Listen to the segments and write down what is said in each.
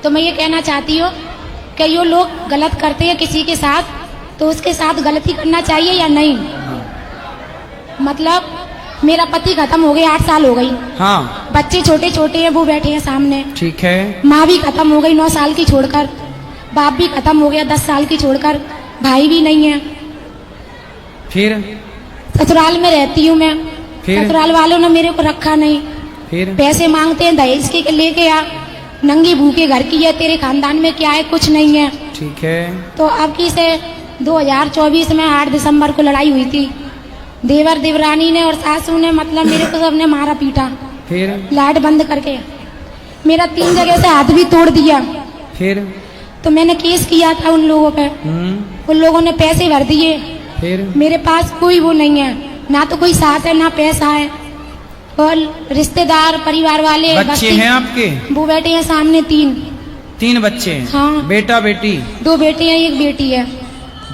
तो मैं ये कहना चाहती हूँ कि ये लोग गलत करते हैं किसी के साथ, तो उसके साथ गलती करना चाहिए या नहीं। मतलब मेरा पति खत्म हो गए, 8 साल हो गई। हाँ, बच्चे छोटे छोटे हैं, वो बैठे हैं सामने। ठीक है। माँ भी खत्म हो गई 9 साल की छोड़कर, बाप भी खत्म हो गया 10 साल की छोड़कर, भाई भी नहीं है। फिर ससुराल में रहती हूँ मैं, फिर? ससुराल वालों ने मेरे को रखा नहीं। फिर पैसे मांगते हैं दहेज के लेके आ, नंगी भूखे घर की है, तेरे खानदान में क्या है, कुछ नहीं है। ठीक है। तो अब की से 2024 में 8 दिसंबर को लड़ाई हुई थी। देवर देवरानी ने और सासू ने मतलब मेरे को सबने मारा पीटा, फिर लाइट बंद करके मेरा 3 जगह से हाथ भी तोड़ दिया। फिर तो मैंने केस किया था उन लोगों पे, उन लोगों ने पैसे भर दिए। फिर मेरे पास कोई वो नहीं है, ना तो कोई साथ है ना पैसा है। और रिश्तेदार परिवार वाले बच्चे हैं आपके? वो बैठे हैं सामने 3 बच्चे हैं? हाँ। बेटा बेटी? 2 बेटे हैं, 1 बेटी है।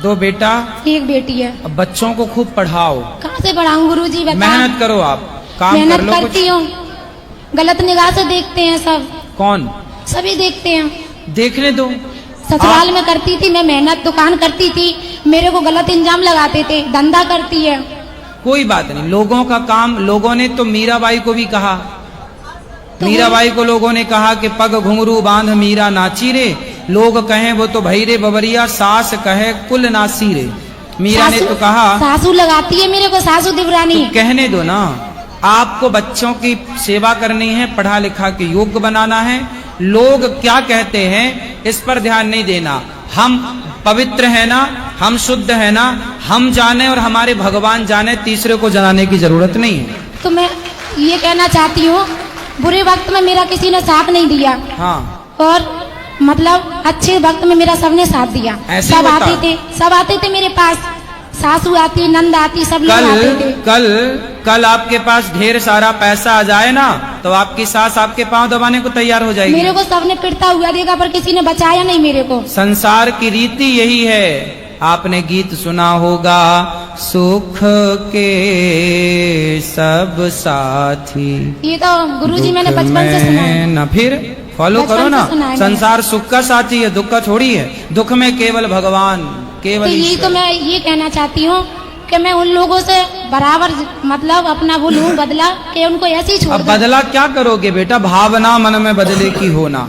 2 बेटा 1 बेटी है। अब बच्चों को खूब पढ़ाओ। कहाँ से पढ़ाऊं गुरुजी, बता। मेहनत करो, आप काम कर मेहनत लो कुछ। करती हूँ, गलत निगाह से देखते हैं सब। कौन? सभी देखते हैं। देखने दो। ससुराल में करती थी मैं मेहनत, दुकान करती थी, मेरे को गलत इंजाम लगाते थे, धंधा करती है। कोई बात नहीं, लोगों का काम। लोगों ने तो मीराबाई को भी कहा, तो मीराबाई को लोगों ने कहा कि पग घुंघरू बांध मीरा नाची रे, लोग कहें वो तो भई रे बबरिया, सास कहे कुल नासी रे। मीरा ने तो कहा। सासू लगाती है मेरे को, सासू देवरानी। तो कहने दो ना, आपको बच्चों की सेवा करनी है, पढ़ा लिखा के योग्य बनाना है। लोग क्या कहते हैं इस पर ध्यान नहीं देना। हम पवित्र है ना, हम शुद्ध है ना, हम जाने और हमारे भगवान जाने, तीसरे को जनाने की जरूरत नहीं है। तो मैं ये कहना चाहती हूँ, बुरे वक्त में मेरा किसी ने साथ नहीं दिया। हाँ। और मतलब अच्छे वक्त में मेरा सबने साथ दिया। ऐसे सब होता? सब आते थे मेरे पास, सासू आती, नंद आती, सब लोग आते थे। कल आपके पास ढेर सारा पैसा आ जाए ना, तो आपकी सास आपके पांव दबाने को तैयार हो जाएगी। मेरे को सबने पिटता हुआ देखा, पर किसी ने बचाया नहीं मेरे को। संसार की रीति यही है। आपने गीत सुना होगा, सुख के सब साथी। ये तो गुरुजी मैंने बचपन से सुना है। ना फिर फॉलो करो ना। संसार सुख का साथी है, दुख का थोड़ी है। दुख में केवल भगवान, केवल तो यही तो मैं ये कहना चाहती हूँ कि मैं उन लोगों से बराबर मतलब अपना वो लूं बदला, कि उनको ऐसे ही छोड़ अब दूं। बदला क्या करोगे बेटा? भावना मन में बदले की होना।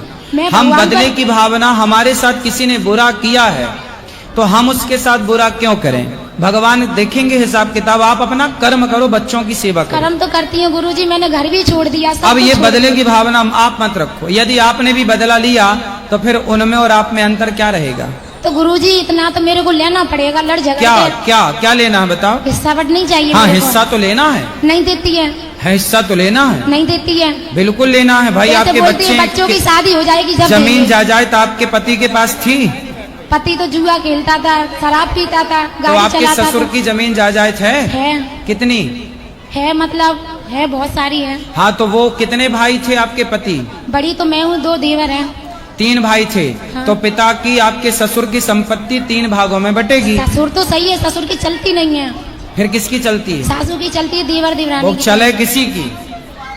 हम बदले की भावना, हमारे साथ किसी ने बुरा किया है तो हम उसके साथ बुरा क्यों करें? भगवान देखेंगे हिसाब किताब। आप अपना कर्म करो, बच्चों की सेवा करो। कर्म तो करती हूँ गुरुजी, मैंने घर भी छोड़ दिया। अब ये बदले की भावना आप मत रखो। यदि आपने भी बदला लिया तो फिर उनमें और आप में अंतर क्या रहेगा? तो गुरुजी इतना तो मेरे को लेना पड़ेगा, लड़ झगड़ क्या के। क्या क्या लेना है बताओ? हिस्सा बट नहीं चाहिए? हाँ, मेरे को। हिस्सा तो लेना है। नहीं देती है। हिस्सा तो लेना है। नहीं देती है। बिल्कुल लेना है भाई। आपके बच्चों की शादी हो जाएगी जब जमीन जायदाद आपके पति के पास थी? पति तो जुआ खेलता था, शराब पीता था, तो गाड़ी आपके चलाता ससुर था। की जमीन जायदाद है? कितनी है? मतलब है, बहुत सारी है। हाँ, तो वो कितने भाई थे आपके पति? बड़ी तो मैं हूँ, 2 देवर हैं। 3 भाई थे। हाँ। तो पिता की, आपके ससुर की संपत्ति 3 भागों में बटेगी। ससुर तो सही है, ससुर की चलती नहीं है। फिर किसकी चलती है? सासू की चलती है, देवर देवरानी वो की चले किसी की,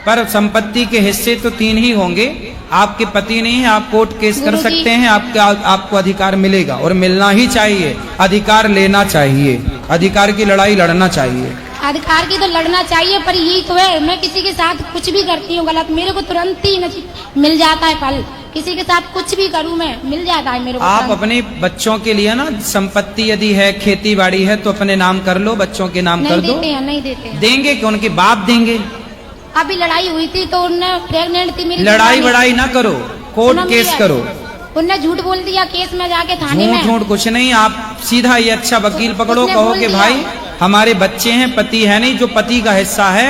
पर संपत्ति के हिस्से तो 3 ही होंगे। आपके पति नहीं है, आप कोर्ट केस कर सकते हैं, आपको अधिकार मिलेगा और मिलना ही चाहिए। अधिकार लेना चाहिए, अधिकार की लड़ाई लड़ना चाहिए। अधिकार की तो लड़ना चाहिए, पर यही तो है, मैं किसी के साथ कुछ भी करती हूँ गलत, मेरे को तुरंत ही मिल जाता है फल। किसी के साथ कुछ भी करूँ मैं, मिल जाता है मेरे को। आप अपने बच्चों के लिए ना, संपत्ति यदि है, खेती बाड़ी है, तो अपने नाम कर लो, बच्चों के नाम कर दो। नहीं देते हैं। देंगे कि उनके बाप देंगे? अभी लड़ाई हुई थी तो उनने, प्रेग्नेंट थी मेरी। लड़ाई वड़ाई ना करो, कोर्ट केस करो। उनने झूठ बोल दिया केस में जाके थाने में। झूठ कुछ नहीं, आप सीधा ये अच्छा वकील पकड़ो, उसने कहो बोल कि दिया। भाई हमारे बच्चे हैं, पति है नहीं, जो पति का हिस्सा है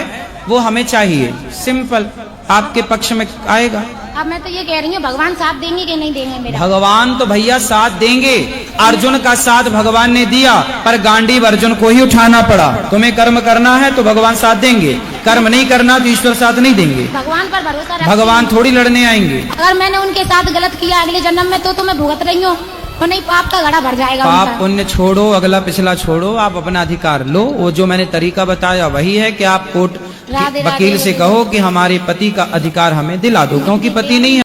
वो हमें चाहिए। सिंपल, आपके पक्ष में आएगा। अब मैं तो ये कह रही हूँ, भगवान साथ देंगे कि नहीं देंगे मेरा? भगवान तो भैया साथ देंगे। अर्जुन का साथ भगवान ने दिया, पर गांडीव अर्जुन को ही उठाना पड़ा। तुम्हें कर्म करना है तो भगवान साथ देंगे, कर्म नहीं करना तो ईश्वर साथ नहीं देंगे। भगवान पर भरोसा रखती भगवान हूँ। थोड़ी लड़ने आएंगे। अगर मैंने उनके साथ गलत किया अगले जन्म में तो मैं भुगत रही हूँ, तो नहीं, पाप का घड़ा भर जाएगा पाप उनका। पुण्य छोड़ो, अगला पिछला छोड़ो, आप अपना अधिकार लो। वो जो मैंने तरीका बताया वही है कि आप कोर्ट राधे वकील राधे। से कहो कि हमारे पति का अधिकार हमें दिला दो, क्योंकि पति नहीं है।